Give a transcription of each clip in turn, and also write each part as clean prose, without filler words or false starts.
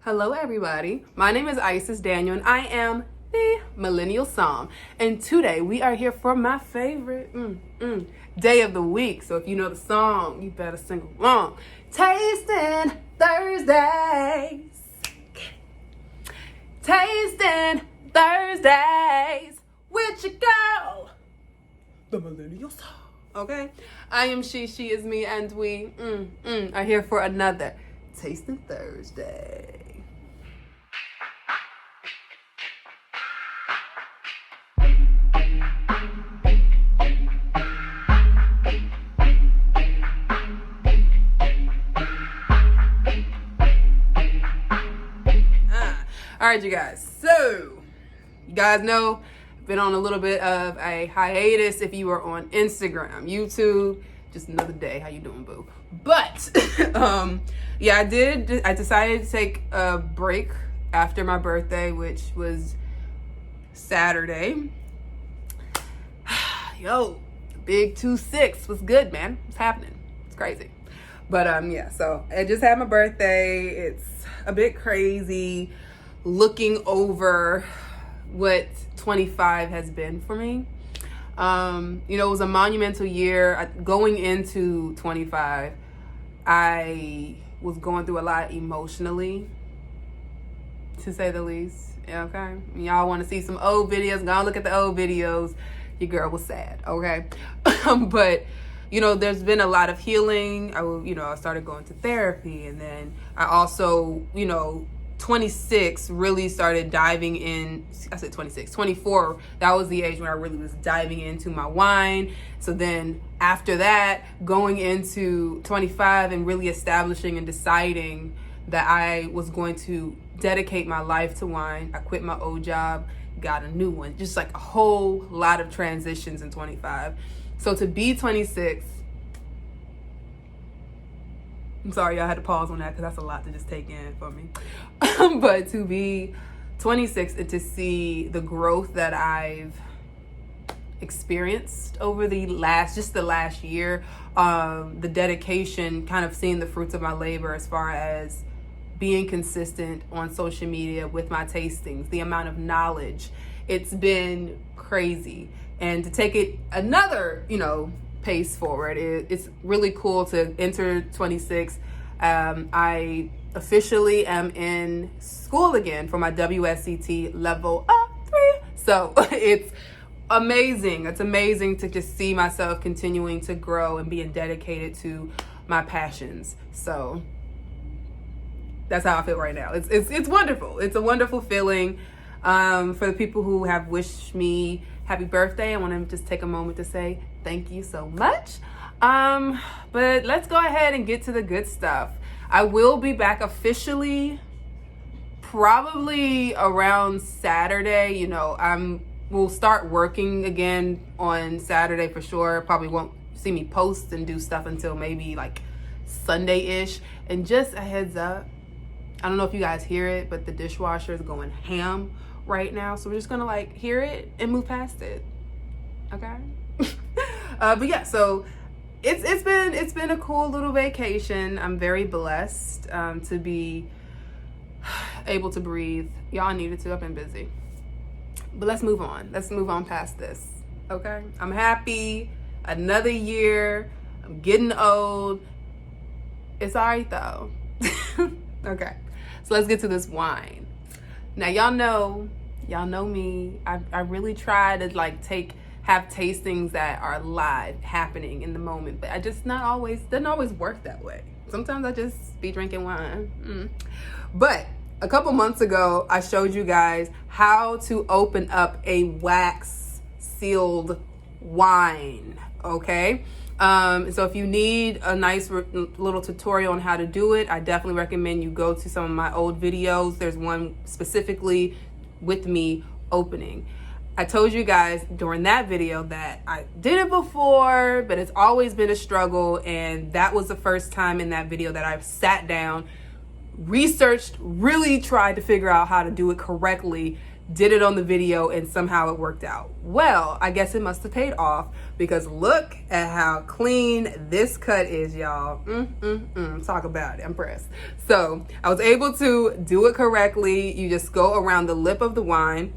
Hello everybody, my name is Isis Daniel and I am the Millennial Somm. And today we are here for my favorite day of the week. So if you know the song, you better sing along. Tasting Thursdays. Tasting Thursdays with your girl, the Millennial Somm. Okay? I am she is me, and we are here for another Tasting Thursday. All right, you guys. So, you guys know I've been on a little bit of a hiatus. If you were on Instagram, YouTube, just another day. How you doing, boo? But yeah, I decided to take a break after my birthday, which was Saturday. Yo, big 2-6 was good, man. It's happening. It's crazy. But yeah, so I just had my birthday. It's a bit crazy looking over what 25 has been for me. You know, it was a monumental year. Going into 25, I was going through a lot emotionally, to say the least. Okay, y'all want to see some old videos? Go look at the old videos. Your girl was sad. Okay, but you know, there's been a lot of healing. I started going to therapy, and then I also, 26 really started diving in. I said 26, 24. That was the age when I really was diving into my wine. So then after that, going into 25 and really establishing and deciding that I was going to dedicate my life to wine. I quit my old job, got a new one. Just like a whole lot of transitions in 25. So to be 26, I'm sorry, I had to pause on that because that's a lot to just take in for me. But to be 26 and to see the growth that I've experienced over the last year, the dedication, kind of seeing the fruits of my labor as far as being consistent on social media with my tastings, the amount of knowledge, it's been crazy. And to take it another, pace forward, it's really cool to enter 26. I officially am in school again for my WSET level 3. So it's amazing. It's amazing to just see myself continuing to grow and being dedicated to my passions. So that's how I feel right now. It's wonderful. It's a wonderful feeling. For the people who have wished me happy birthday, I want to just take a moment to say thank you so much. But let's go ahead and get to the good stuff. I will be back officially probably around Saturday. We'll start working again on Saturday for sure. Probably won't see me post and do stuff until maybe like Sunday-ish. And just a heads up, I don't know if you guys hear it, but the dishwasher is going ham right now. So we're just gonna hear it and move past it. Okay? But yeah, so it's been a cool little vacation. I'm very blessed to be able to breathe. Y'all needed to. I've been busy. But let's move on. Let's move on past this. Okay? I'm happy. Another year. I'm getting old. It's all right though. Okay. So let's get to this wine. Now y'all know me. I really try to have tastings that are live, happening in the moment, but I just doesn't always work that way. Sometimes I just be drinking wine. But a couple months ago, I showed you guys how to open up a wax sealed wine. Okay. So if you need a nice little tutorial on how to do it, I definitely recommend you go to some of my old videos. There's one specifically with me opening. I told you guys during that video that I did it before, but it's always been a struggle. And that was the first time in that video that I've sat down, researched, really tried to figure out how to do it correctly, did it on the video and somehow it worked out. Well, I guess it must have paid off, because look at how clean this cut is, y'all. Talk about it. I'm impressed. So I was able to do it correctly. You just go around the lip of the wine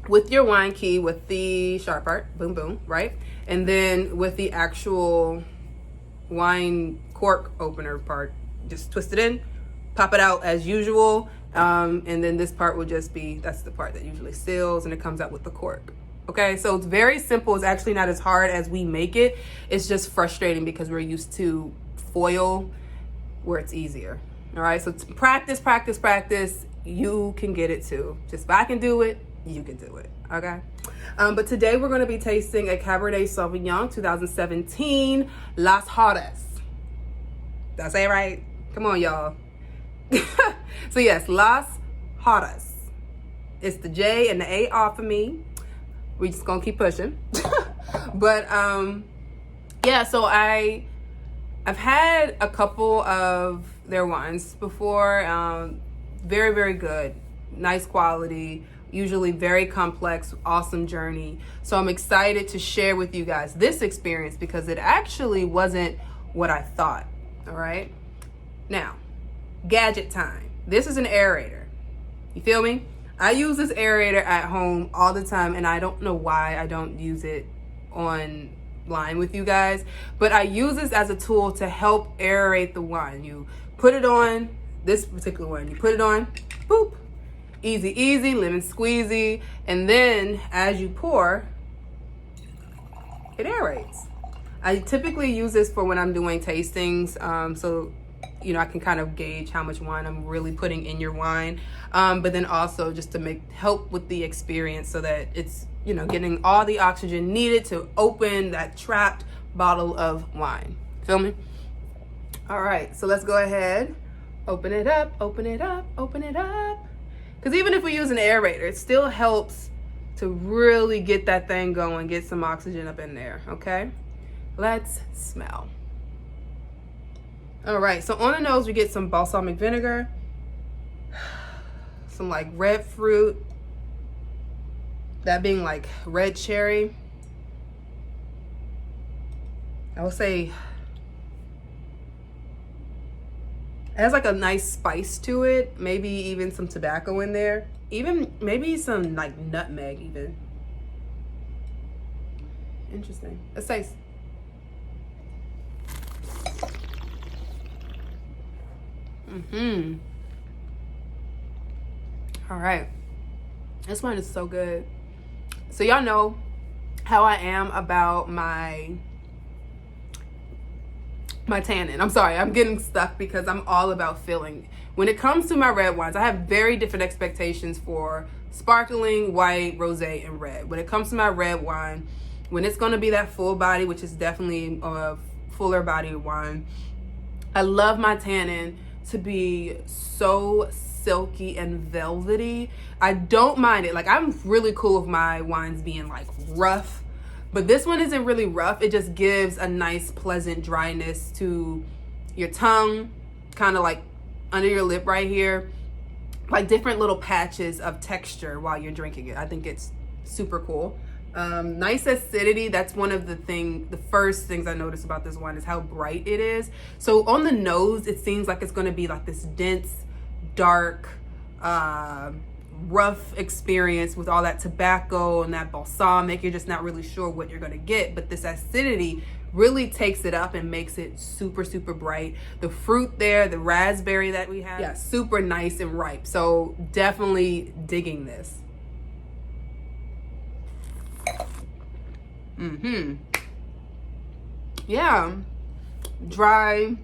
with your wine key, with the sharp part, boom, boom, right? And then with the actual wine cork opener part, just twist it in, pop it out as usual. And then this part will just be, that's the part that usually seals, and it comes out with the cork. Okay, so it's very simple. It's actually not as hard as we make it. It's just frustrating because we're used to foil where it's easier. All right, so practice, practice, practice. You can get it too. Just if I can do it, you can do it. Okay. But today we're going to be tasting a Cabernet Sauvignon 2017 Las Jaras. Did I say it right? Come on, y'all. So yes, Las Jaras. It's the J and the A off of me. We just gonna keep pushing. But yeah, so I've had a couple of their wines before. Very, very good, nice quality, usually very complex, awesome journey. So I'm excited to share with you guys this experience, because it actually wasn't what I thought. All right, now gadget time. This is an aerator. You feel me? I use this aerator at home all the time, and I don't know why I don't use it online with you guys, but I use this as a tool to help aerate the wine. You put it on, this particular one, you put it on, boop, easy, easy, lemon squeezy, and then as you pour, it aerates. I typically use this for when I'm doing tastings, so you know, I can kind of gauge how much wine I'm really putting in your wine, but then also just to help with the experience, so that it's, you know, getting all the oxygen needed to open that trapped bottle of wine. Feel me? All right, so let's go ahead, open it up, open it up, open it up. Because even if we use an aerator, it still helps to really get that thing going, get some oxygen up in there. Okay, let's smell. All right, so on the nose, we get some balsamic vinegar, some like red fruit, that being like red cherry. I would say it has like a nice spice to it, maybe even some tobacco in there, even maybe some like nutmeg even. Interesting. Let's taste. All right, this one is so good. So y'all know how I am about my tannin. I'm sorry, I'm getting stuck because I'm all about filling. When it comes to my red wines, I have very different expectations for sparkling, white, rosé, and red. When it comes to my red wine, when it's going to be that full body, which is definitely a fuller body wine, I love my tannin to be so silky and velvety. I don't mind it. Like, I'm really cool with my wines being like rough, but this one isn't really rough. It just gives a nice pleasant dryness to your tongue, kind of like under your lip right here, like different little patches of texture while you're drinking it. I think it's super cool. Nice acidity. That's one of the first things I noticed about this wine is how bright it is. So on the nose, it seems like it's going to be like this dense, dark, rough experience with all that tobacco and that balsamic. You're just not really sure what you're going to get, but this acidity really takes it up and makes it super, super bright. The fruit there, the raspberry that we have, yeah, super nice and ripe. So definitely digging this. Yeah, dry.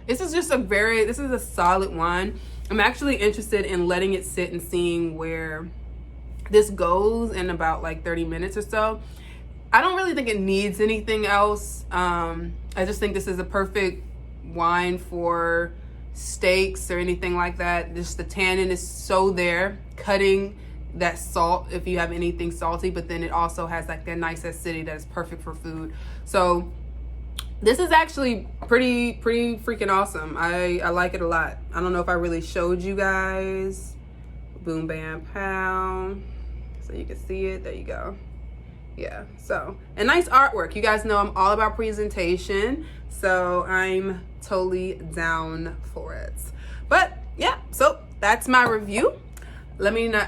This is a solid wine. I'm actually interested in letting it sit and seeing where this goes in about like 30 minutes or so. I don't really think it needs anything else. I just think this is a perfect wine for steaks or anything like that. Just the tannin is so there, cutting that salt if you have anything salty, but then it also has like that nice acidity that is perfect for food. So this is actually pretty freaking awesome. I like it a lot. I don't know if I really showed you guys, Boom Bam Pow. So you can see it. There you go. Yeah, so, and nice artwork. You guys know I'm all about presentation, so I'm totally down for it. But yeah, so that's my review. Let me know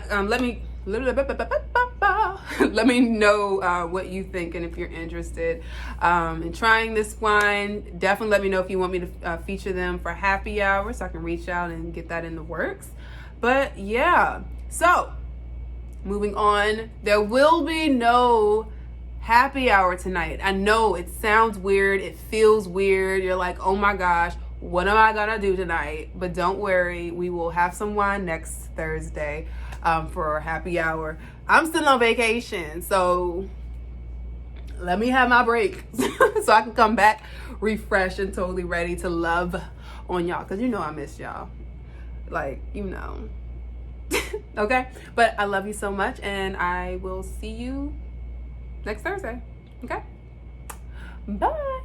what you think, and if you're interested in trying this wine. Definitely let me know if you want me to feature them for happy hour, so I can reach out and get that in the works. But yeah, so moving on, there will be no happy hour tonight. I know it sounds weird, it feels weird. You're like, oh my gosh, what am I gonna do tonight? But don't worry, we will have some wine next Thursday for our happy hour. I'm still on vacation, so let me have my break so I can come back refreshed and totally ready to love on y'all, because you know I miss y'all. Like, you know. Okay, but I love you so much, and I will see you next Thursday. Okay, bye.